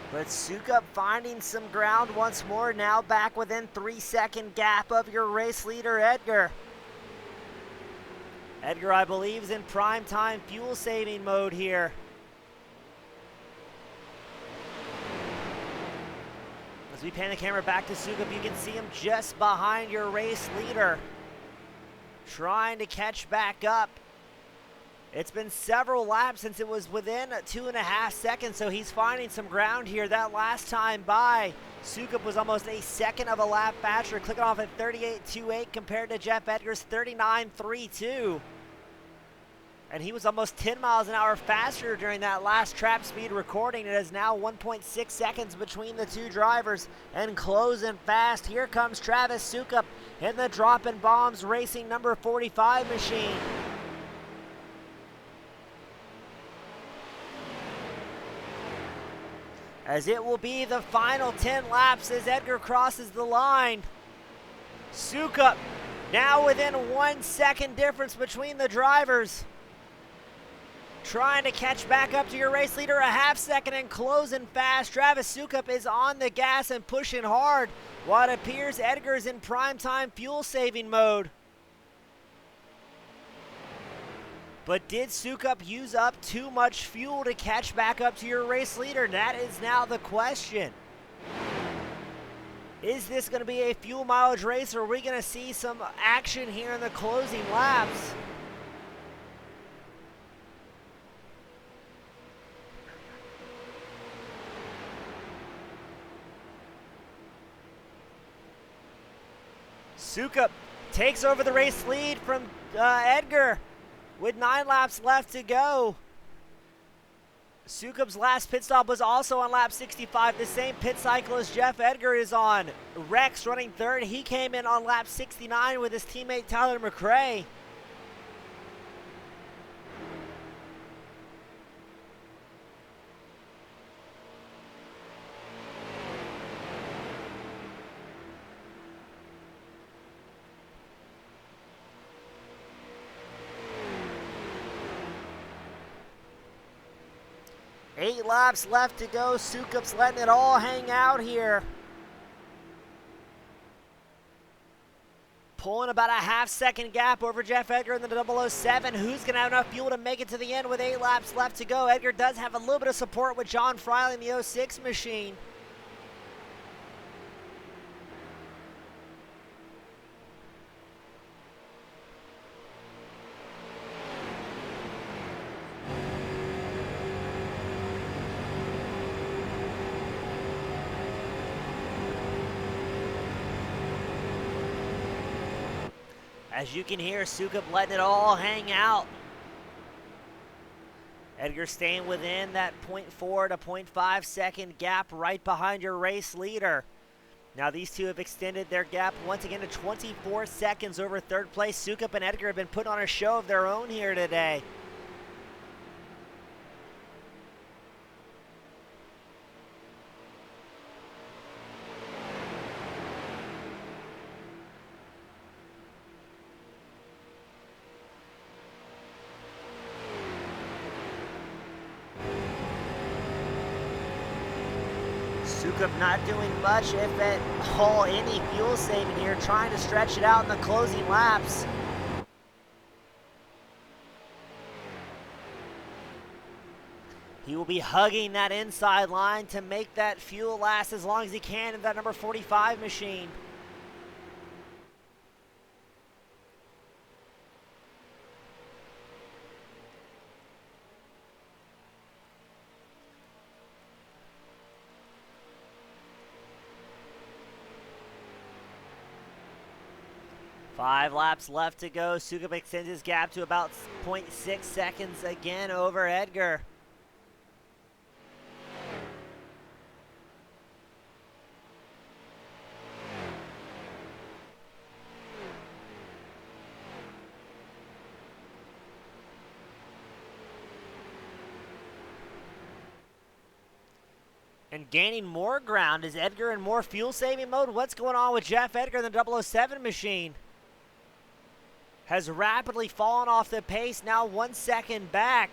But Sukup finding some ground once more, now back within 3-second gap of your race leader, Edgar. Edgar, I believe, is in prime time fuel saving mode here. As we pan the camera back to Sukup, you can see him just behind your race leader, trying to catch back up. It's been several laps since it was within 2.5 seconds, so he's finding some ground here. That last time by, Sukup was almost a second of a lap faster, clicking off at 38.28 compared to Jeff Edgar's 39.32. And he was almost 10 miles an hour faster during that last trap speed recording. It is now 1.6 seconds between the two drivers and closing fast. Here comes Travis Sukup in the Droppin' Bombs Racing number 45 machine. As it will be the final 10 laps as Edgar crosses the line. Sukup now within 1 second difference between the drivers. Trying to catch back up to your race leader, a half second and closing fast. Travis Sukup is on the gas and pushing hard. While it appears Edgar is in prime time fuel saving mode. But did Sukup use up too much fuel to catch back up to your race leader? That is now the question. Is this going to be a fuel mileage race, or are we going to see some action here in the closing laps? Sukup takes over the race lead from Edgar with 9 laps left to go. Sukup's last pit stop was also on lap 65, the same pit cycle as Jeff Edgar is on. Rex running third. He came in on lap 69 with his teammate Tyler McRae. 8 laps left to go. Sukup's letting it all hang out here. Pulling about a half-second gap over Jeff Edgar in the 007. Who's going to have enough fuel to make it to the end with 8 laps left to go? Edgar does have a little bit of support with John Friley in the 06 machine. As you can hear, Sukup letting it all hang out. Edgar staying within that 0.4 to 0.5 second gap right behind your race leader. Now these two have extended their gap once again to 24 seconds over third place. Sukup and Edgar have been putting on a show of their own here today. Sukup not doing much, if at all any fuel saving here, trying to stretch it out in the closing laps. He will be hugging that inside line to make that fuel last as long as he can in that number 45 machine. Five laps left to go. Sukup extends his gap to about 0.6 seconds again over Edgar. And gaining more ground. Is Edgar in more fuel saving mode? What's going on with Jeff Edgar in the 007 machine? Has rapidly fallen off the pace, now 1 second back.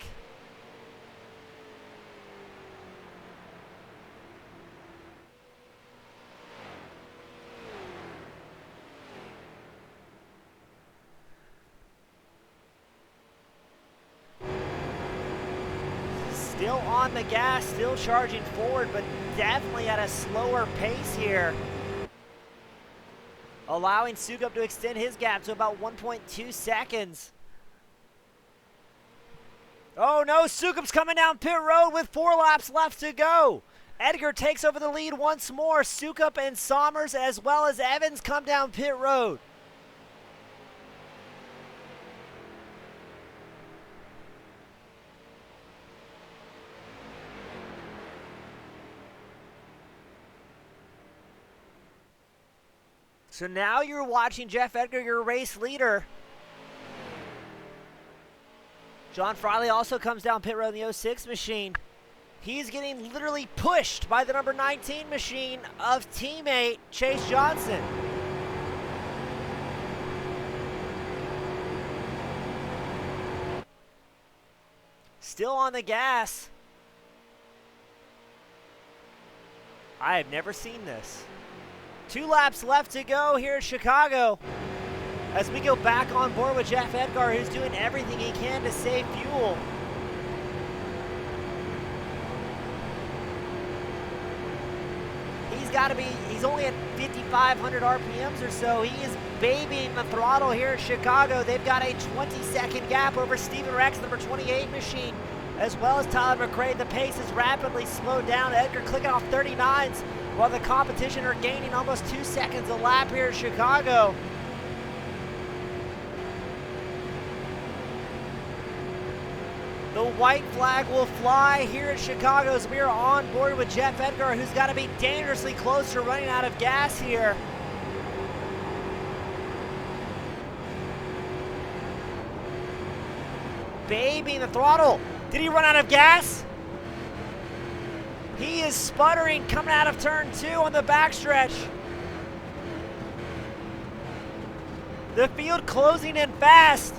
Still on the gas, still charging forward, but definitely at a slower pace here. Allowing Sukup to extend his gap to about 1.2 seconds. Oh no, Sukup's coming down pit road with 4 laps left to go. Edgar takes over the lead once more. Sukup and Sommers as well as Evans come down pit road. So now you're watching Jeff Edgar, your race leader. John Friley also comes down pit road in the 06 machine. He's getting literally pushed by the number 19 machine of teammate Chase Johnson. Still on the gas. I have never seen this. 2 laps left to go here at Chicago as we go back on board with Jeff Edgar, who's doing everything he can to save fuel. He's only at 5,500 RPMs or so. He is babying the throttle here at Chicago. They've got a 20-second gap over Steven Rex, number 28 machine, as well as Tyler McRae. The pace is rapidly slowed down. Edgar clicking off 39s. While the competition are gaining almost 2 seconds a lap here at Chicago. The white flag will fly here at Chicago as we are on board with Jeff Edgar, who's got to be dangerously close to running out of gas here. Babying the throttle. Did he run out of gas? He is sputtering coming out of turn 2 on the backstretch. The field closing in fast.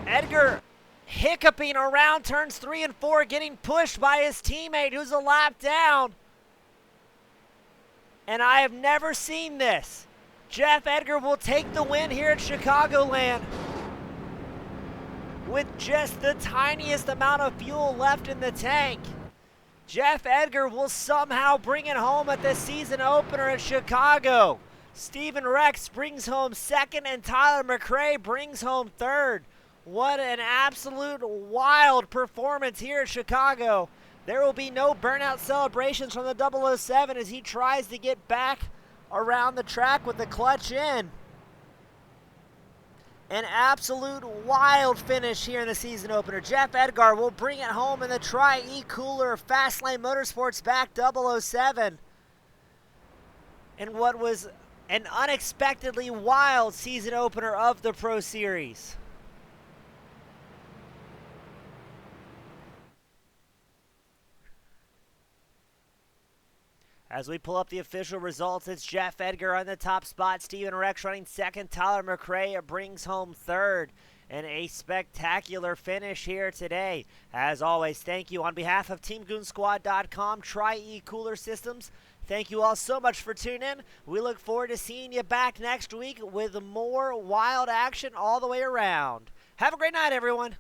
Edgar hiccuping around turns 3 and 4, getting pushed by his teammate who's a lap down. And I have never seen this. Jeff Edgar will take the win here at Chicagoland with just the tiniest amount of fuel left in the tank. Jeff Edgar will somehow bring it home at the season opener at Chicago. Steven Rex brings home second, and Tyler McRae brings home third. What an absolute wild performance here at Chicago. There will be no burnout celebrations from the 007 as he tries to get back around the track with the clutch in. An absolute wild finish here in the season opener. Jeff Edgar will bring it home in the Tri-E-Cooler Fastlane Motorsports back 007. And what was an unexpectedly wild season opener of the Pro Series. As we pull up the official results, it's Jeff Edgar on the top spot, Steven Rex running second, Tyler McRae brings home third. And a spectacular finish here today. As always, thank you on behalf of TeamGoonSquad.com, Tri-E-Cooler Systems. Thank you all so much for tuning in. We look forward to seeing you back next week with more wild action all the way around. Have a great night, everyone.